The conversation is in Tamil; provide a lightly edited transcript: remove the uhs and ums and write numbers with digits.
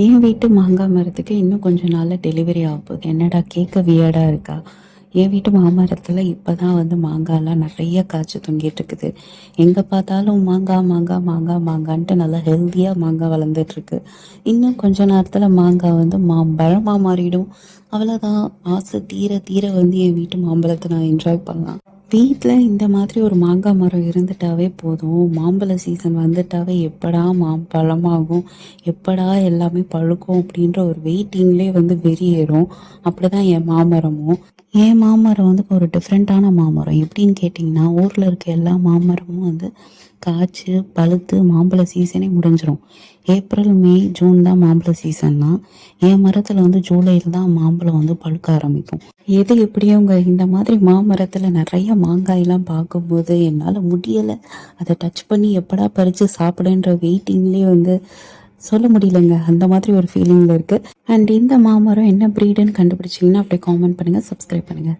என் வீட்டு மாங்காய் மரத்துக்கு இன்னும் கொஞ்ச நாளில் டெலிவரி ஆக போகுது. என்னடா கேட்க வியர்டாக இருக்கா? என் வீட்டு மாமரத்தில் இப்போ தான் வந்து மாங்காய்லாம் நிறைய காய்ச்சி தொங்கிட்டு இருக்குது. எங்கே பார்த்தாலும் மாங்காய் மாங்காய் மாங்காய் மாங்கான்ட்டு நல்லா ஹெல்த்தியாக மாங்காய் வளர்ந்துட்டுருக்கு. இன்னும் கொஞ்ச நேரத்தில் மாங்காய் வந்து மாம்பழமாக மாறிடும். அவ்வளோதான், ஆசை தீர தீர வந்து என் வீட்டு மாம்பழத்தை நான் என்ஜாய் பண்ணலாம். வீட்டில் இந்த மாதிரி ஒரு மாங்காய் மரம் இருந்துட்டாவே போதும். மாம்பழ சீசன் வந்துட்டாவே எப்படா பழமாகும், எப்படா எல்லாமே பழுக்கும் அப்படின்ற ஒரு வெயிட்டிங்லேயே வந்து வெறியேறும். அப்படி தான் என் மாமரமும். என் மாமரம் வந்து ஒரு டிஃப்ரெண்ட்டான மாமரம். எப்படின்னு கேட்டிங்கன்னா, ஊரில் இருக்க எல்லா மாமரமும் வந்து காய்ச்சி பழுத்து மாம்பழ சீசனே முடிஞ்சிடும். ஏப்ரல் மே ஜூன் தான் மாம்பழ சீசன்னா, என் மரத்தில் வந்து ஜூலையில் தான் மாம்பழம் வந்து பழுக்க ஆரம்பிக்கும். எது எப்படியோங்க, இந்த மாதிரி மாமரத்தில் நிறைய மாங்காயெல்லாம் பார்க்கும்போது என்னால் முடியலை. அதை டச் பண்ணி எப்படா பறித்து சாப்பிடுன்ற வெயிட்டிங்லேயே வந்து சொல்ல முடியலங்க. அந்த மாதிரி ஒரு ஃபீலிங்கில் இருக்குது. அண்ட் இந்த மாமரம் என்ன ப்ரீடுன்னு கண்டுபிடிச்சிங்கன்னா அப்படியே காமெண்ட் பண்ணுங்கள், சப்ஸ்கிரைப் பண்ணுங்கள்.